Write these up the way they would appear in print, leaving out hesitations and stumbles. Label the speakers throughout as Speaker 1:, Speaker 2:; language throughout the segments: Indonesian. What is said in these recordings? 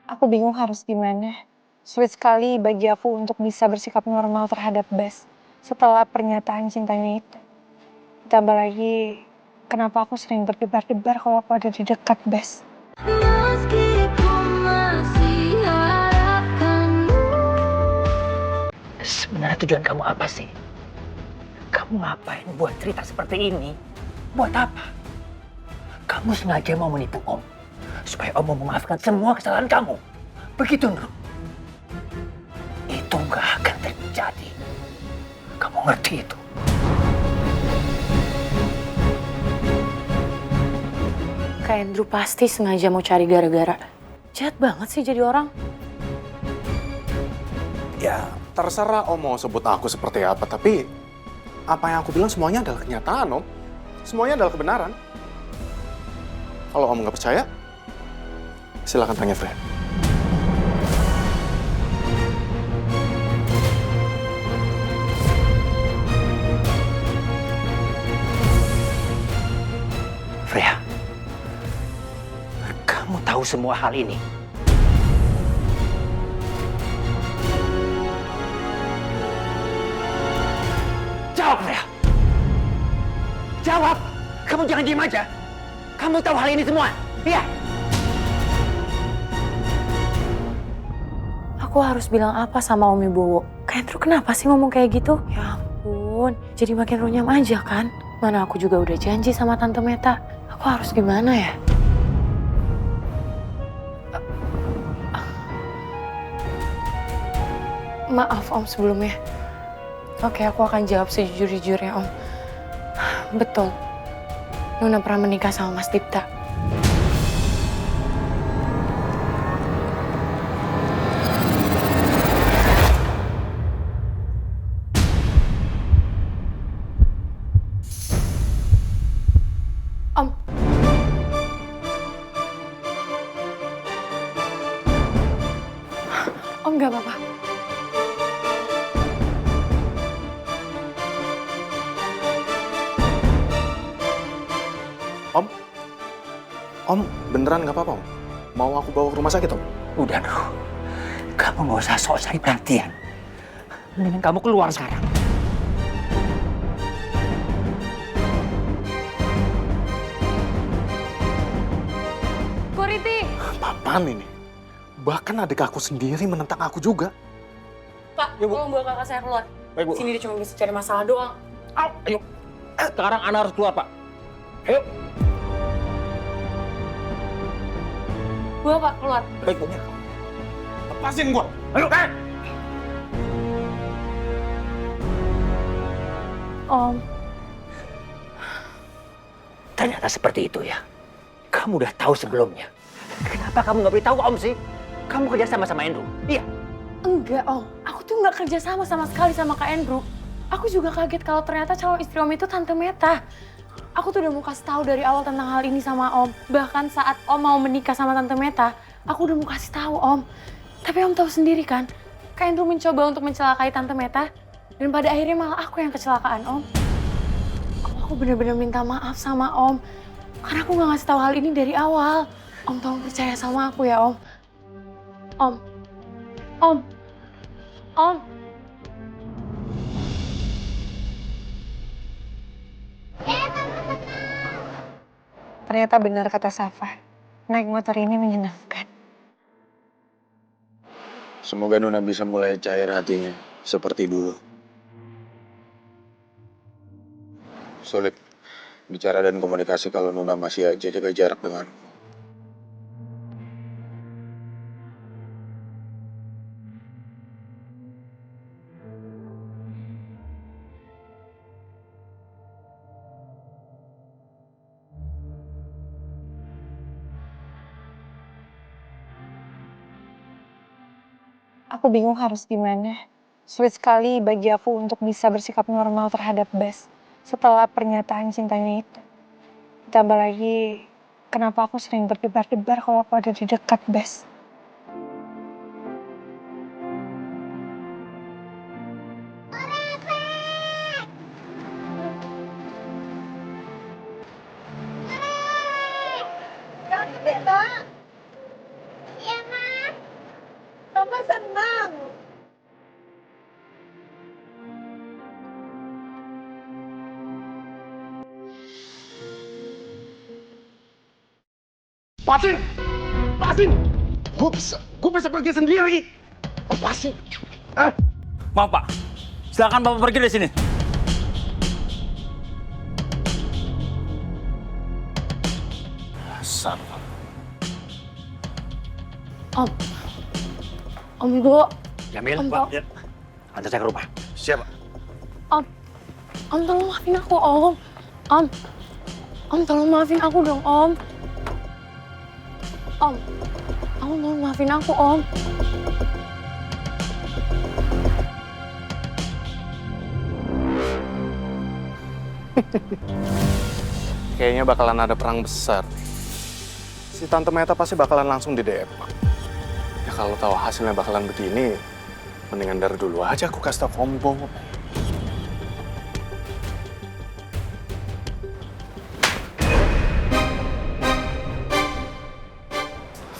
Speaker 1: Aku bingung harus gimana. Sulit sekali bagi aku untuk bisa bersikap normal terhadap Bas setelah pernyataan cintanya itu. Ditambah lagi, kenapa aku sering berdebar-debar kalau aku ada di dekat Bas.
Speaker 2: Sebenarnya tujuan kamu apa sih? Kamu ngapain buat cerita seperti ini? Buat apa? Kamu sengaja mau menipu Om, supaya Om mau memaafkan semua kesalahan kamu. Begitu, Nur? Itu nggak akan terjadi. Kamu ngerti itu?
Speaker 3: Kak Andrew pasti sengaja mau cari gara-gara. Jahat banget sih jadi orang.
Speaker 4: Ya, terserah Om mau sebut aku seperti apa, tapi apa yang aku bilang semuanya adalah kenyataan, Om. Semuanya adalah kebenaran. Kalau Om nggak percaya, silakan tanya Freya.
Speaker 2: Freya, kamu tahu semua hal ini. Jawab, Freya. Jawab. Kamu jangan diem aja. Kamu tahu hal ini semua. Iya.
Speaker 3: Aku harus bilang apa sama Om Ibowo? Kak Andrew kenapa sih ngomong kayak gitu? Ya ampun, jadi makin runyam aja kan? Mana aku juga udah janji sama Tante Meta. Aku harus gimana ya? Maaf Om sebelumnya. Oke, aku akan jawab sejujur-jujurnya Om. Betul, Nona pernah menikah sama Mas Dipta. Om. Om gak apa-apa.
Speaker 4: Om, beneran nggak apa-apa, Om? Mau aku bawa ke rumah sakit, Om?
Speaker 2: Udah, Nur. Kamu nggak usah sok cari perhatian. Mendingan kamu keluar sekarang.
Speaker 3: Kuriti.
Speaker 4: Apaan ini? Bahkan adik aku sendiri menentang aku juga.
Speaker 3: Pak,
Speaker 4: Ya, Bu.
Speaker 3: tolong bawa kakak saya keluar.
Speaker 4: Baik, Bu.
Speaker 3: Sini dia cuma bisa cari masalah doang.
Speaker 2: Ayo. Sekarang Ana harus keluar, Pak. Ayo.
Speaker 3: Bawa Pak, keluar.
Speaker 4: Baik, Bu. Lepasin gua.
Speaker 2: Ayo, kan?
Speaker 3: Om.
Speaker 2: Ternyata seperti itu ya. Kamu udah tahu sebelumnya. Kenapa kamu nggak beritahu Om sih? Kamu kerja sama Andrew. Iya.
Speaker 3: Enggak, Om. Aku tuh nggak kerja sama sekali sama Kak Andrew. Aku juga kaget kalau ternyata calon istri Om itu Tante Meta. Aku tuh udah mau kasih tahu dari awal tentang hal ini sama Om. Bahkan saat Om mau menikah sama Tante Meta, aku udah mau kasih tahu Om. Tapi Om tahu sendiri kan, Kak Andrew mencoba untuk mencelakai Tante Meta. Dan pada akhirnya malah aku yang kecelakaan, Om. Aku bener-bener minta maaf sama Om. Karena aku nggak ngasih tahu hal ini dari awal. Om tolong percaya sama aku ya, Om. Om. Om. Om.
Speaker 1: Ternyata benar kata Safa. Naik motor ini menyenangkan.
Speaker 4: Semoga Nuna bisa mulai cair hatinya seperti dulu. Sulit bicara dan komunikasi kalau Nuna masih aja jaga jarak denganku.
Speaker 1: Aku bingung harus gimana. Sulit sekali bagi aku untuk bisa bersikap normal terhadap Bas setelah pernyataan cintanya itu. Ditambah lagi, kenapa aku sering berdebar-debar kalau aku ada di dekat Bas.
Speaker 4: Lepasin! Lepasin! Gue bisa pergi sendiri. Lepasin!
Speaker 5: Maaf Pak, silakan Bapak pergi dari sini.
Speaker 4: Dasar.
Speaker 3: Om Wibowo,
Speaker 2: Jamil,
Speaker 3: Om,
Speaker 2: Pak.
Speaker 3: Pak.
Speaker 2: Ya. Antar saya ke rumah.
Speaker 4: Siapa?
Speaker 3: Om tolong maafin aku, Om. Om tolong maafin aku dong, Om. Om tolong maafin aku, Om.
Speaker 4: Kayaknya bakalan ada perang besar. Si Tante Meta pasti bakalan langsung di DM. Ya kalau tahu hasilnya bakalan begini, mendingan dari dulu aja aku kasih tau Om Wibowo.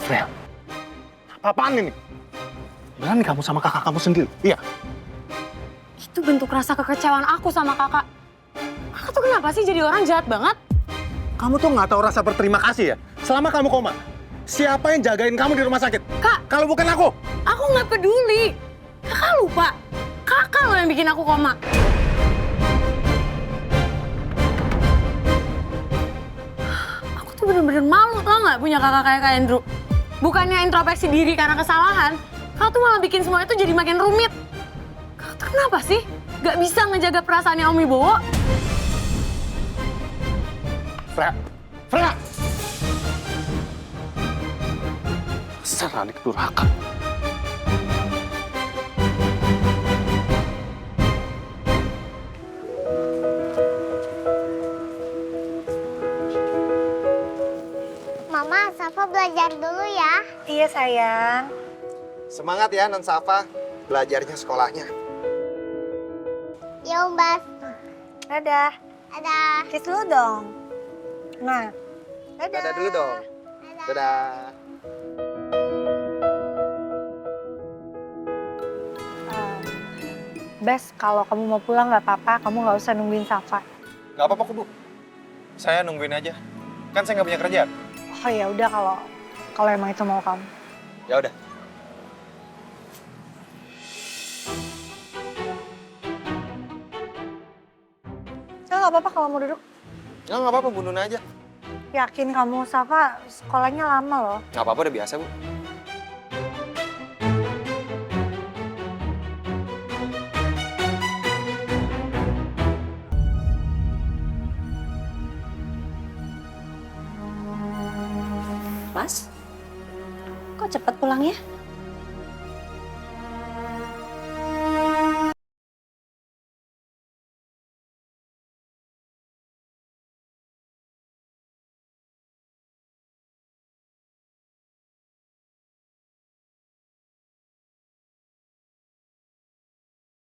Speaker 4: Frel, apa-apaan ini? Berani kamu sama kakak kamu sendiri? Iya.
Speaker 3: Itu bentuk rasa kekecewaan aku sama kakak. Kakak tuh kenapa sih jadi orang jahat banget?
Speaker 4: Kamu tuh nggak tahu rasa berterima kasih ya? Selama kamu koma, siapa yang jagain kamu di rumah sakit?
Speaker 3: Kak,
Speaker 4: Kalau bukan aku.
Speaker 3: aku nggak peduli. Kakak lupa. Kakak loh yang bikin aku koma. Aku tuh bener-bener malu tau nggak punya kakak kayak Kak Andrew. Bukannya introspeksi diri karena kesalahan, kakak tuh malah bikin semua itu jadi makin rumit. Kakak tuh kenapa sih? Gak bisa ngejaga perasaannya Om Wibowo?
Speaker 4: Freya! Dasar adik durhaka.
Speaker 6: Mama, Safa belajar dulu ya.
Speaker 1: Iya sayang.
Speaker 7: Semangat ya Non Safa, belajarnya sekolahnya.
Speaker 6: Ya Om Bas.
Speaker 1: Dadah.
Speaker 6: Ada.
Speaker 1: Kiss dulu dong. Nah.
Speaker 7: Dadah dulu dong. Dadah.
Speaker 1: Bes, kalau kamu mau pulang nggak apa-apa, kamu nggak usah nungguin Safa.
Speaker 7: Gak apa-apa kok Bu, saya nungguin aja. Kan saya nggak punya kerjaan.
Speaker 1: Oh ya udah kalau emang itu mau kamu.
Speaker 7: Ya udah.
Speaker 1: Ya nggak apa-apa kalau mau duduk.
Speaker 7: Ya nggak apa-apa, Bu Nun aja.
Speaker 1: Yakin kamu, Safa, sekolahnya lama loh.
Speaker 7: Nggak apa-apa, udah biasa Bu.
Speaker 8: Mas, kok cepet pulangnya?